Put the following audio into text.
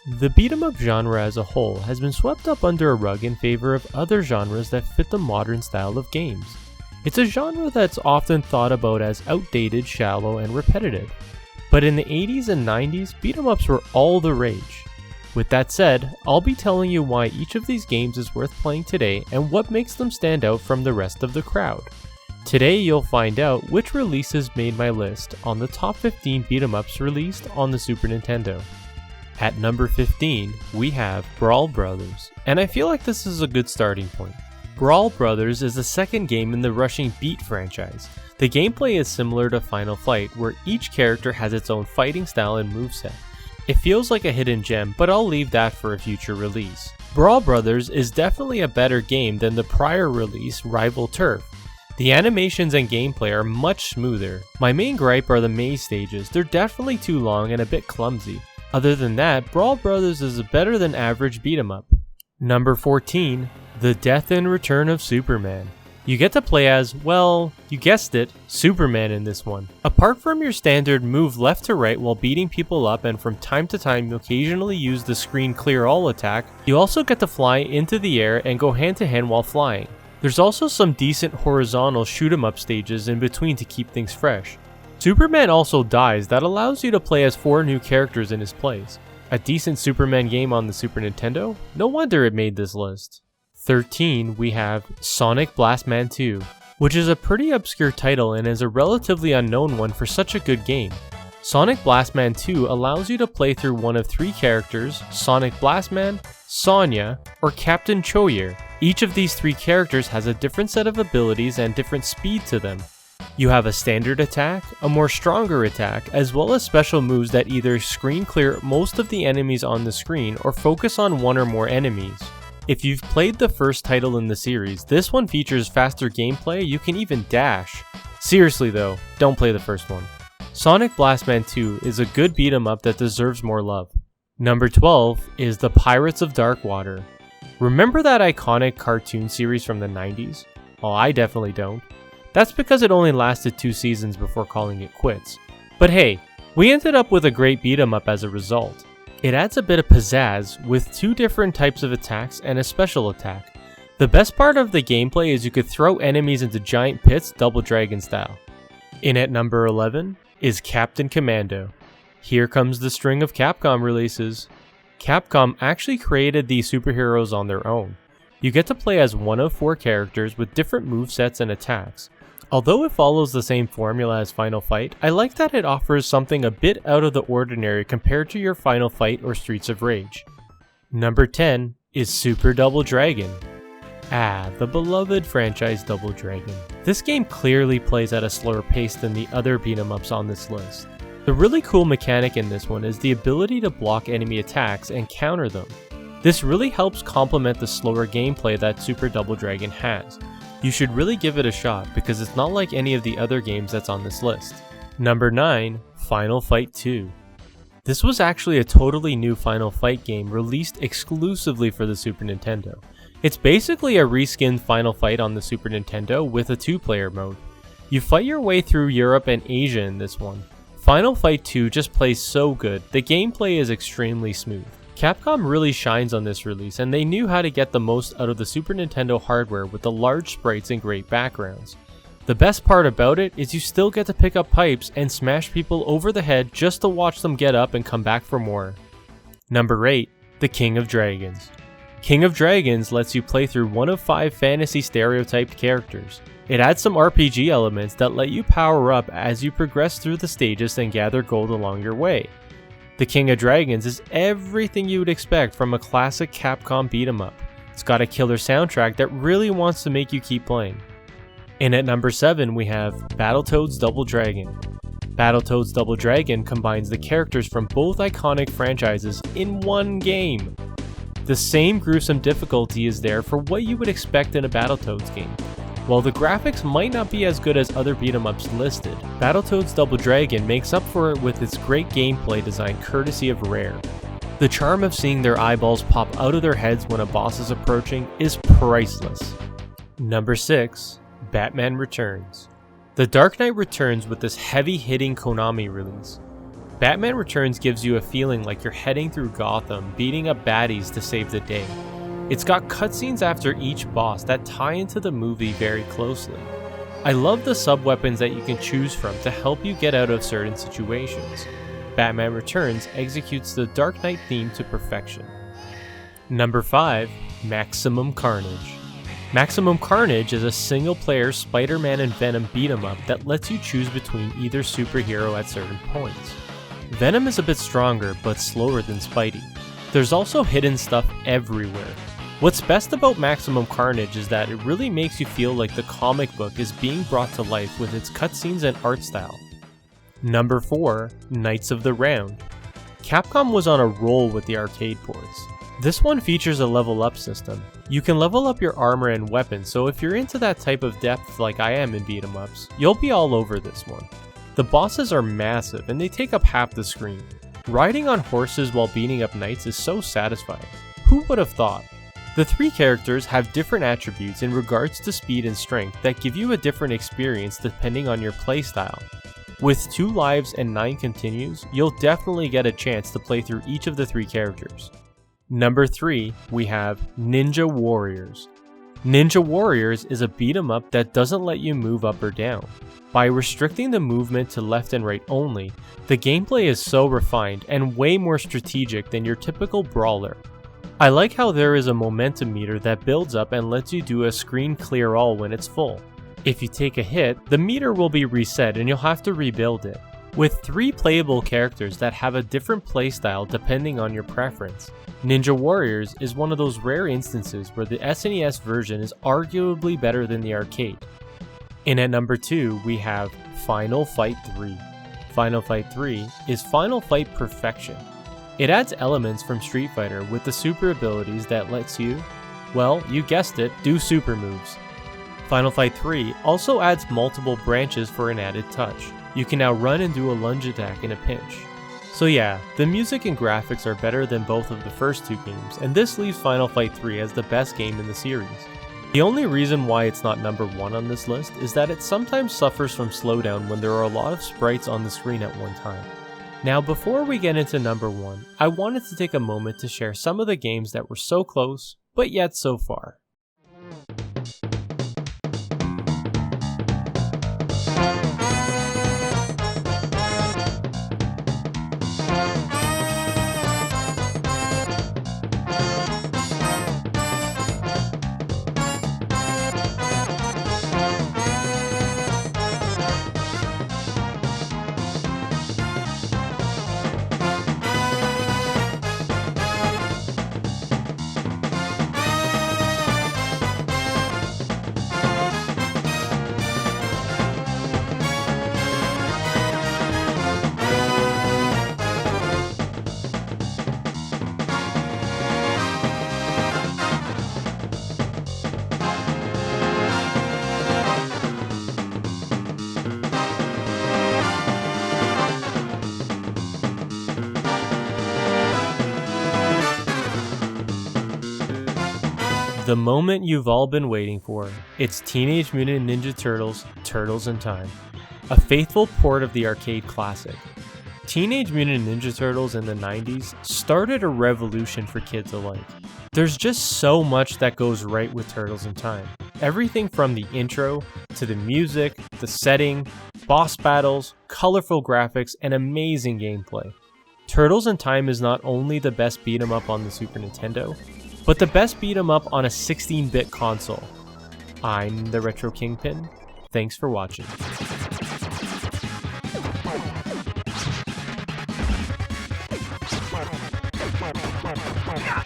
The beat-em-up genre as a whole has been swept up under a rug in favor of other genres that fit the modern style of games. It's a genre that's often thought about as outdated, shallow, and repetitive. But in the 80s and 90s, beat-em-ups were all the rage. With that said, I'll be telling you why each of these games is worth playing today and what makes them stand out from the rest of the crowd. Today you'll find out which releases made my list on the top 15 beat-em-ups released on the Super Nintendo. At number 15, we have Brawl Brothers, and I feel like this is a good starting point. Brawl Brothers is the second game in the Rushing Beat franchise. The gameplay is similar to Final Fight, where each character has its own fighting style and moveset. It feels like a hidden gem, but I'll leave that for a future release. Brawl Brothers is definitely a better game than the prior release, Rival Turf. The animations and gameplay are much smoother. My main gripe are the maze stages. They're definitely too long and a bit clumsy. Other than that, Brawl Brothers is a better than average beat 'em up. Number 14, The Death and Return of Superman. You get to play as, well, you guessed it, Superman in this one. Apart from your standard move left to right while beating people up and from time to time you occasionally use the screen clear all attack, you also get to fly into the air and go hand to hand while flying. There's also some decent horizontal shoot 'em up stages in between to keep things fresh. Superman also dies, that allows you to play as 4 new characters in his place. A decent Superman game on the Super Nintendo? No wonder it made this list. 13, we have Sonic Blastman 2, which is a pretty obscure title and is a relatively unknown one for such a good game. Sonic Blastman 2 allows you to play through one of 3 characters, Sonic Blastman, Sonya, or Captain Choyer. Each of these 3 characters has a different set of abilities and different speed to them. You have a standard attack, a more stronger attack, as well as special moves that either screen clear most of the enemies on the screen or focus on one or more enemies. If you've played the first title in the series, this one features faster gameplay, you can even dash. Seriously though, don't play the first one. Sonic Blastman 2 is a good beat 'em up that deserves more love. Number 12 is The Pirates of Darkwater. Remember that iconic cartoon series from the 90s? Well, I definitely don't. That's because it only lasted 2 seasons before calling it quits. But hey, we ended up with a great beat 'em up as a result. It adds a bit of pizzazz with 2 different types of attacks and a special attack. The best part of the gameplay is you could throw enemies into giant pits Double Dragon style. In at number 11 is Captain Commando. Here comes the string of Capcom releases. Capcom actually created these superheroes on their own. You get to play as one of 4 characters with different movesets and attacks. Although it follows the same formula as Final Fight, I like that it offers something a bit out of the ordinary compared to your Final Fight or Streets of Rage. Number 10 is Super Double Dragon. The beloved franchise Double Dragon. This game clearly plays at a slower pace than the other beat 'em ups on this list. The really cool mechanic in this one is the ability to block enemy attacks and counter them. This really helps complement the slower gameplay that Super Double Dragon has. You should really give it a shot because it's not like any of the other games that's on this list. Number 9, Final Fight 2. This was actually a totally new Final Fight game released exclusively for the Super Nintendo. It's basically a reskinned Final Fight on the Super Nintendo with a 2-player mode. You fight your way through Europe and Asia in this one. Final Fight 2 just plays so good, the gameplay is extremely smooth. Capcom really shines on this release and they knew how to get the most out of the Super Nintendo hardware with the large sprites and great backgrounds. The best part about it is you still get to pick up pipes and smash people over the head just to watch them get up and come back for more. Number 8, The King of Dragons. King of Dragons lets you play through one of 5 fantasy stereotyped characters. It adds some RPG elements that let you power up as you progress through the stages and gather gold along your way. The King of Dragons is everything you would expect from a classic Capcom beat 'em up. It's got a killer soundtrack that really wants to make you keep playing. And at number 7 we have Battletoads Double Dragon. Battletoads Double Dragon combines the characters from both iconic franchises in one game. The same gruesome difficulty is there for what you would expect in a Battletoads game. While the graphics might not be as good as other beat 'em ups listed, Battletoads Double Dragon makes up for it with its great gameplay design courtesy of Rare. The charm of seeing their eyeballs pop out of their heads when a boss is approaching is priceless. Number 6, Batman Returns. The Dark Knight returns with this heavy-hitting Konami release. Batman Returns gives you a feeling like you're heading through Gotham, beating up baddies to save the day. It's got cutscenes after each boss that tie into the movie very closely. I love the sub-weapons that you can choose from to help you get out of certain situations. Batman Returns executes the Dark Knight theme to perfection. Number 5. Maximum Carnage. Maximum Carnage is a single-player Spider-Man and Venom beat-em-up that lets you choose between either superhero at certain points. Venom is a bit stronger but slower than Spidey. There's also hidden stuff everywhere. What's best about Maximum Carnage is that it really makes you feel like the comic book is being brought to life with its cutscenes and art style. Number 4. Knights of the Round. Capcom was on a roll with the arcade ports. This one features a level up system. You can level up your armor and weapons, so if you're into that type of depth like I am in beat 'em ups, you'll be all over this one. The bosses are massive and they take up half the screen. Riding on horses while beating up knights is so satisfying. Who would have thought? The 3 characters have different attributes in regards to speed and strength that give you a different experience depending on your playstyle. With 2 lives and 9 continues, you'll definitely get a chance to play through each of the 3 characters. Number 3, we have Ninja Warriors. Ninja Warriors is a beat 'em up that doesn't let you move up or down. By restricting the movement to left and right only, the gameplay is so refined and way more strategic than your typical brawler. I like how there is a momentum meter that builds up and lets you do a screen clear all when it's full. If you take a hit, the meter will be reset and you'll have to rebuild it. With 3 playable characters that have a different playstyle depending on your preference, Ninja Warriors is one of those rare instances where the SNES version is arguably better than the arcade. And at number 2, we have Final Fight 3. Final Fight 3 is Final Fight perfection. It adds elements from Street Fighter with the super abilities that lets you, well, you guessed it, do super moves. Final Fight 3 also adds multiple branches for an added touch. You can now run and do a lunge attack in a pinch. So yeah, the music and graphics are better than both of the first 2 games, and this leaves Final Fight 3 as the best game in the series. The only reason why it's not number 1 on this list is that it sometimes suffers from slowdown when there are a lot of sprites on the screen at one time. Now before we get into number 1, I wanted to take a moment to share some of the games that were so close, but yet so far. The moment you've all been waiting for, it's Teenage Mutant Ninja Turtles, Turtles in Time, a faithful port of the arcade classic. Teenage Mutant Ninja Turtles in the 90s started a revolution for kids alike. There's just so much that goes right with Turtles in Time. Everything from the intro, to the music, the setting, boss battles, colorful graphics, and amazing gameplay. Turtles in Time is not only the best beat 'em up on the Super Nintendo, but the best beat 'em up on a 16-bit console. I'm the RetroKingPin. Thanks for watching. Yeah.